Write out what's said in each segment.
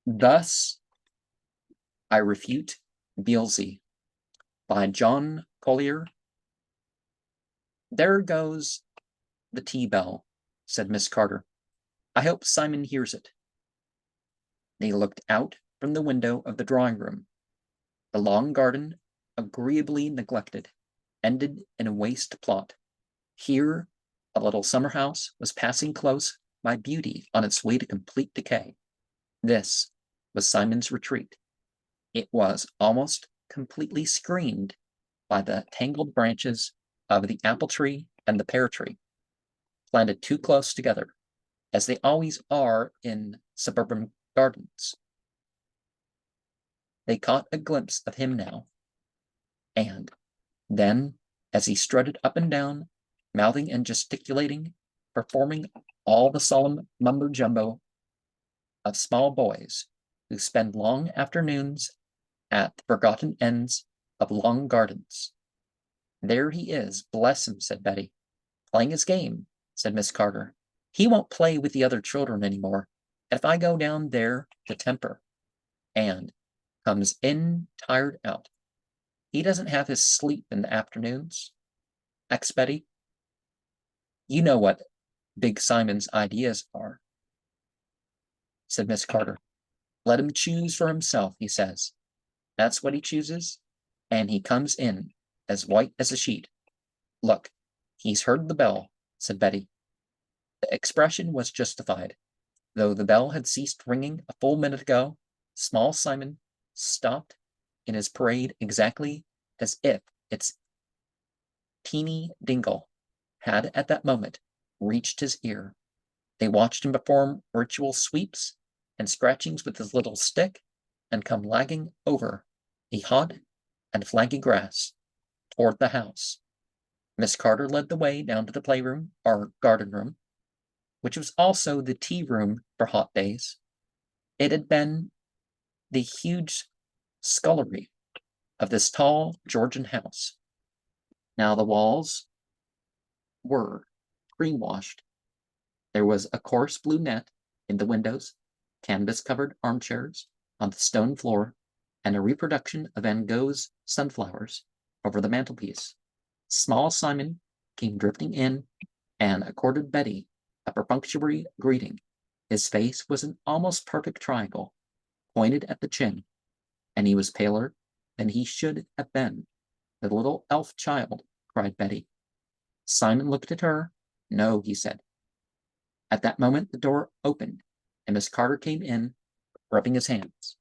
Thus, I Refute Beelzy by John Collier. There goes the tea bell, said Miss Carter. I hope Simon hears it. They looked out from the window of the drawing room. The long garden, agreeably neglected, ended in a waste plot. Here, a little summer house was passing close by beauty on its way to complete decay. This was Simon's retreat. It was almost completely screened by the tangled branches of the apple tree and the pear tree, planted too close together, as they always are in suburban gardens. They caught a glimpse of him now, and then, as he strutted up and down, mouthing and gesticulating, performing all the solemn mumbo-jumbo of small boys who spend long afternoons at the forgotten ends of long gardens. There he is, bless him, said Betty. Playing his game, said Miss Carter. He won't play with the other children anymore. If I go down there to temper, and comes in tired out. He doesn't have his sleep in the afternoons. Betty, you know what Big Simon's ideas are, said Miss Carter. Let him choose for himself, he says. That's what he chooses, and he comes in as white as a sheet. Look, he's heard the bell, said Betty. The expression was justified. Though the bell had ceased ringing a full minute ago, small Simon stopped in his parade exactly as if its teeny dingle had at that moment reached his ear. They watched him perform ritual sweeps and scratchings with his little stick and come lagging over the hot and flaggy grass toward the house. Miss Carter led the way down to the playroom, or garden room, which was also the tea room for hot days. It had been the huge scullery of this tall Georgian house. Now the walls were green-washed. There was a coarse blue net in the windows, canvas-covered armchairs on the stone floor, and a reproduction of Van Gogh's sunflowers over the mantelpiece. Small Simon came drifting in and accorded Betty a perfunctory greeting. His face was an almost perfect triangle, pointed at the chin, and he was paler than he should have been. The little elf child, cried Betty. Simon looked at her. No, he said. At that moment the door opened, and Miss Carter came in, rubbing his hands.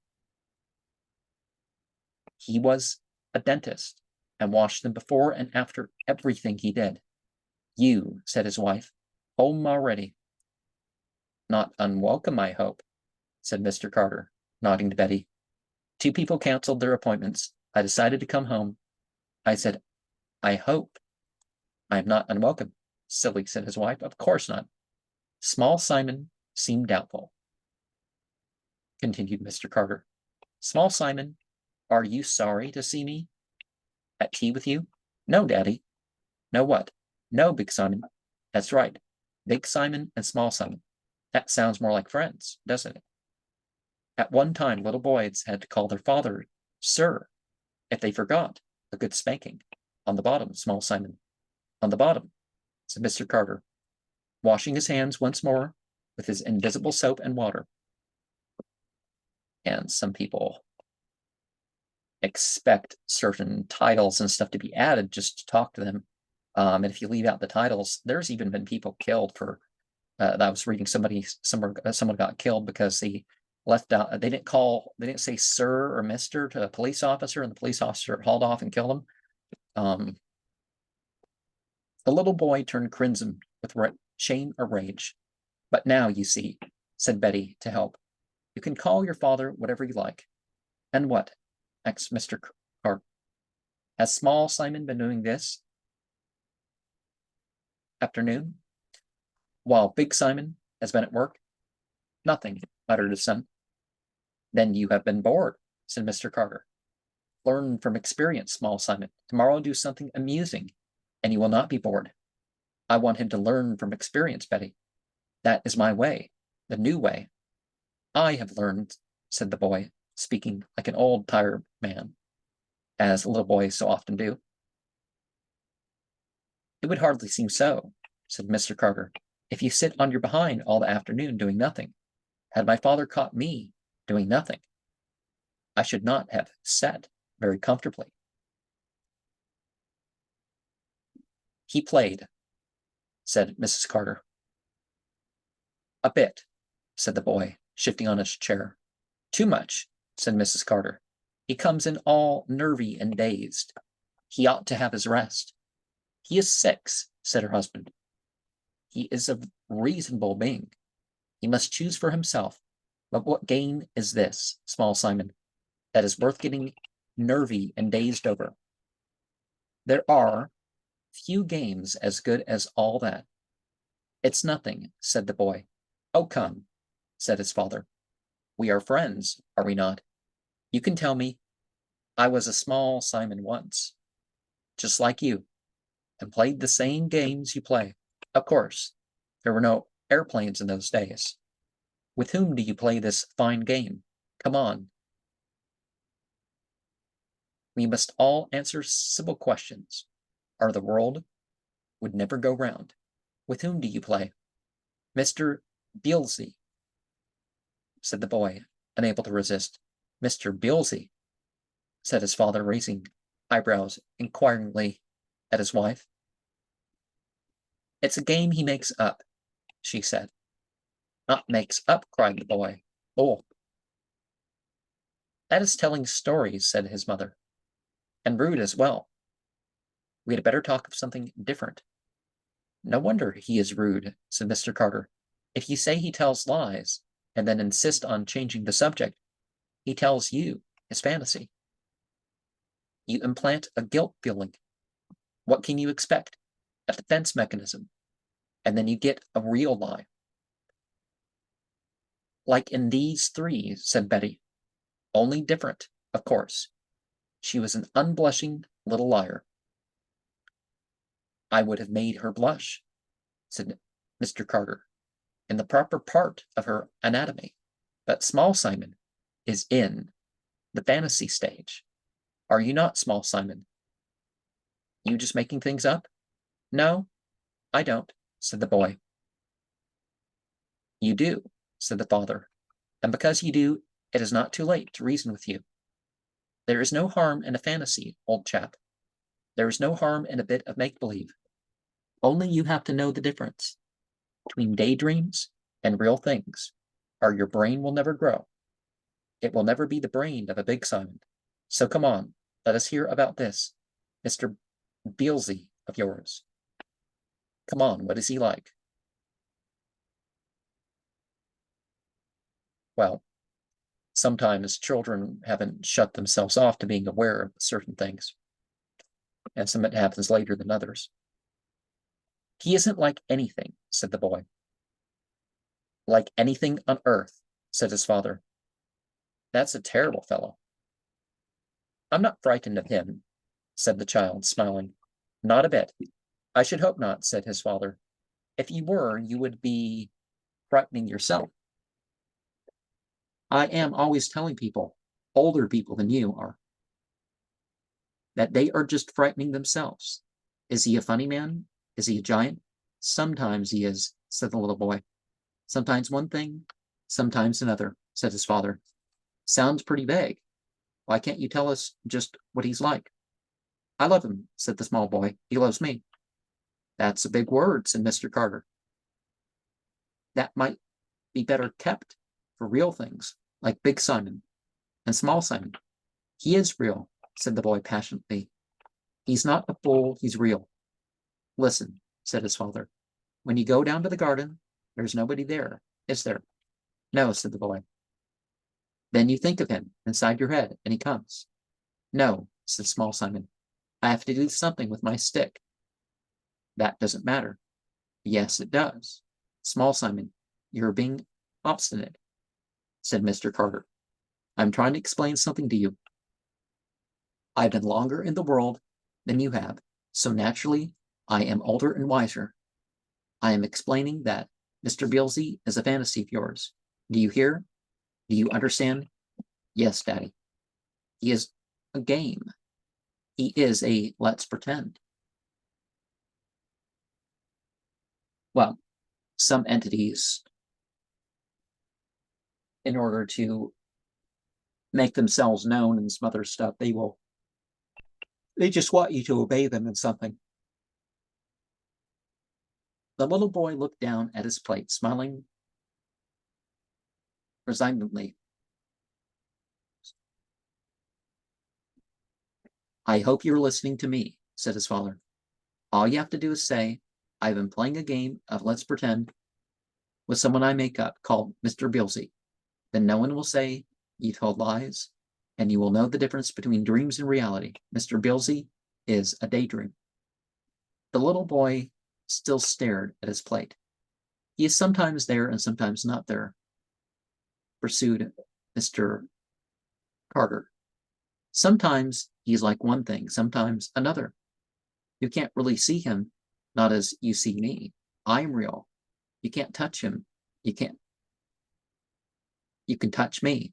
He was a dentist, and washed them before and after everything he did. You, said his wife, home already. Not unwelcome, I hope, said Mr. Carter, nodding to Betty. 2 people canceled their appointments. I decided to come home. I said, I hope. I am not unwelcome. Silly, said his wife. Of course not. Small Simon seemed doubtful, continued Mr. Carter. Small Simon, are you sorry to see me at tea with you? No, Daddy. No what? No, Big Simon. That's right. Big Simon and Small Simon. That sounds more like friends, doesn't it? At one time, little boys had to call their father sir if they forgot a good spanking. On the bottom, Small Simon. On the bottom, said Mr. Carter, washing his hands once more with his invisible soap and water. And some people expect certain titles and stuff to be added just to talk to them. And if you leave out the titles, there's even been people killed for. I was reading someone got killed because they left out. They didn't say sir or mister to a police officer, and the police officer hauled off and killed him. The little boy turned crimson with shame or rage. But now, you see, said Betty to help. You can call your father whatever you like. And what? Asked Mr. Carter. Has Small Simon been doing this afternoon, while Big Simon has been at work? Nothing, muttered his son. Then you have been bored, said Mr. Carter. Learn from experience, Small Simon. Tomorrow do something amusing, and you will not be bored. I want him to learn from experience, Betty. That is my way, the new way. I have learned said the boy, speaking like an old, tired man, as little boys so often do. It would hardly seem so, said Mr. Carter, if you sit on your behind all the afternoon doing nothing. Had my father caught me doing nothing, I should not have sat very comfortably. He played, said Mrs. Carter. A bit, said the boy, shifting on his chair. Too much, said Mrs. Carter. He comes in all nervy and dazed. He ought to have his rest. He is 6, said her husband. He is a reasonable being. He must choose for himself. But what gain is this, small Simon, that is worth getting nervy and dazed over? There are few games as good as all that. It's nothing, said the boy. Oh, come, said his father. We are friends, are we not? You can tell me. I was a small Simon once, just like you, and played the same games you play. Of course, there were no airplanes in those days. With whom do you play this fine game? Come on. We must all answer simple questions, or the world would never go round. With whom do you play? Mr. Beelzy, said the boy, unable to resist. Mr. Beelzy, said his father, raising eyebrows inquiringly at his wife. It's a game he makes up, she said. Not makes up, cried the boy. Oh. That is telling stories, said his mother, and rude as well. We had better talk of something different. No wonder he is rude, said Mr. Carter. If you say he tells lies, and then insist on changing the subject, he tells you his fantasy. You implant a guilt feeling. What can you expect? A defense mechanism. And then you get a real lie. Like in these 3, said Betty. Only different, of course. She was an unblushing little liar. I would have made her blush, said Mr. Carter, in the proper part of her anatomy. But small Simon is in the fantasy stage. Are you not, small Simon? You just making things up? No, I don't, said the boy. You do, said the father, and because you do, it is not too late to reason with you. There is no harm in a fantasy, old chap. There is no harm in a bit of make-believe. Only you have to know the difference between daydreams and real things, or your brain will never grow. It will never be the brain of a big Simon. So come on, let us hear about this, Mr. Beelzy of yours. Come on, what is he like? Well, sometimes children haven't shut themselves off to being aware of certain things, and some it happens later than others. He isn't like anything, said the boy. Like anything on earth, said his father. That's a terrible fellow. I'm not frightened of him, said the child, smiling. Not a bit. I should hope not, said his father. If you were, you would be frightening yourself. I am always telling people, older people than you are, that they are just frightening themselves. Is he a funny man? Is he a giant? Sometimes he is, said the little boy. Sometimes one thing, sometimes another, said his father. Sounds pretty vague. Why can't you tell us just what he's like? I love him, said the small boy. He loves me. That's a big word, said Mr. Carter. That might be better kept for real things, like Big Simon and Small Simon. He is real, said the boy passionately. He's not a fool, he's real. Listen, said his father. When you go down to the garden, there's nobody there, is there? No, said the boy. Then you think of him inside your head, and he comes. No, said Small Simon. I have to do something with my stick. That doesn't matter. Yes, it does. Small Simon, you're being obstinate, said Mr. Carter. I'm trying to explain something to you. I've been longer in the world than you have, so naturally I am older and wiser. I am explaining that Mr. Beelzy is a fantasy of yours. Do you hear? Do you understand? Yes, Daddy. He is a game. He is a let's pretend. Well, some entities, in order to make themselves known and some other stuff, they just want you to obey them in something. The little boy looked down at his plate, smiling resignedly. I hope you're listening to me, said his father. All you have to do is say, I've been playing a game of let's pretend with someone I make up called Mr. Beelzy. Then no one will say you told lies, and you will know the difference between dreams and reality. Mr. Beelzy is a daydream. The little boy still stared at his plate. He is sometimes there and sometimes not there, pursued Mr. Carter. Sometimes he's like one thing, sometimes another. You can't really see him, not as you see me. I'm real. You can't touch him. You can touch me.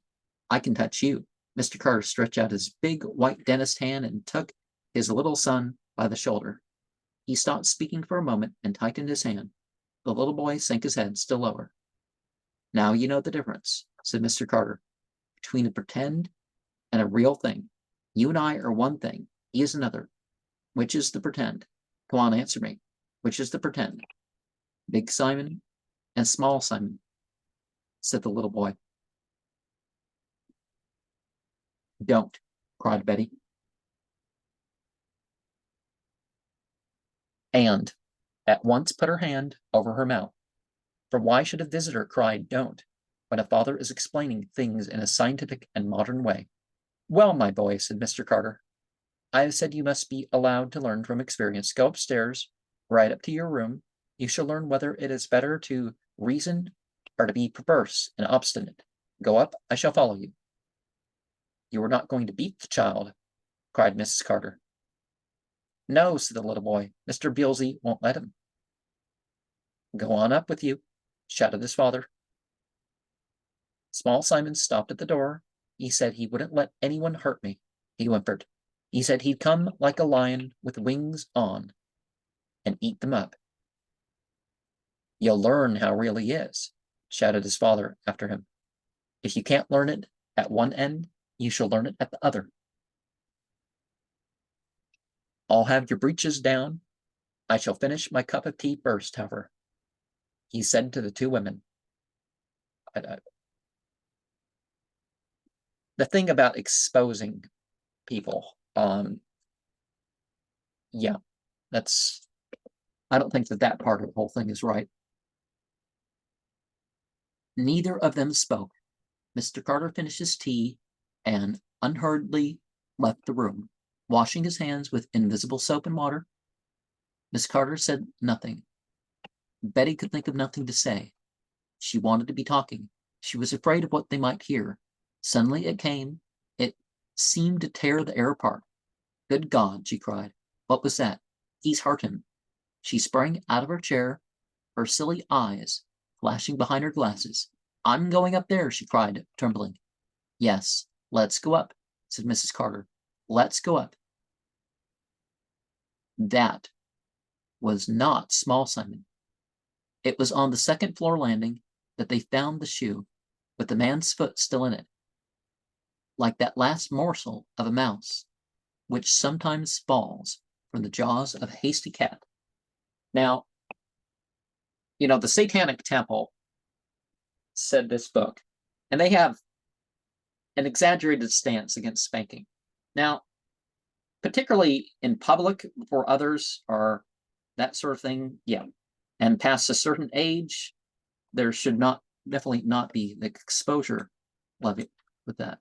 I can touch you. Mr. Carter stretched out his big white dentist hand and took his little son by the shoulder. He stopped speaking for a moment and tightened his hand. The little boy sank his head still lower. Now you know the difference, said Mr. Carter, between a pretend and a real thing. You and I are one thing. He is another. Which is the pretend? Come on, answer me. Which is the pretend? Big Simon and Small Simon, said the little boy. Don't, cried Betty. And at once put her hand over her mouth. For why should a visitor cry don't when a father is explaining things in a scientific and modern way? Well, my boy, said Mr. Carter, I have said you must be allowed to learn from experience. Go upstairs, right up to your room. You shall learn whether it is better to reason or to be perverse and obstinate. Go up, I shall follow you. You are not going to beat the child, cried Mrs. Carter. No, said the little boy. Mr. Beelzy won't let him. Go on up with you, shouted his father. Small Simon stopped at the door. He said he wouldn't let anyone hurt me, he whimpered. He said he'd come like a lion with wings on and eat them up. You'll learn how real he is, shouted his father after him. If you can't learn it at one end, you shall learn it at the other. I'll have your breeches down. I shall finish my cup of tea first, however, he said to the two women. The thing about exposing people, yeah, I don't think that part of the whole thing is right. Neither of them spoke. Mr. Carter finished his tea and unhurriedly left the room, washing his hands with invisible soap and water. Miss Carter said nothing. Betty could think of nothing to say. She wanted to be talking. She was afraid of what they might hear. Suddenly it came. It seemed to tear the air apart. Good God, she cried. What was that? He's hurt him. She sprang out of her chair, her silly eyes flashing behind her glasses. I'm going up there, she cried, trembling. Yes, let's go up, said Mrs. Carter. Let's go up. That was not Small Simon. It was on the second floor landing that they found the shoe, with the man's foot still in it, like that last morsel of a mouse, which sometimes falls from the jaws of a hasty cat. Now, the Satanic Temple said this book, and they have an exaggerated stance against spanking. Now, particularly in public before others or that sort of thing, yeah. And past a certain age, there should definitely not be the exposure level with that.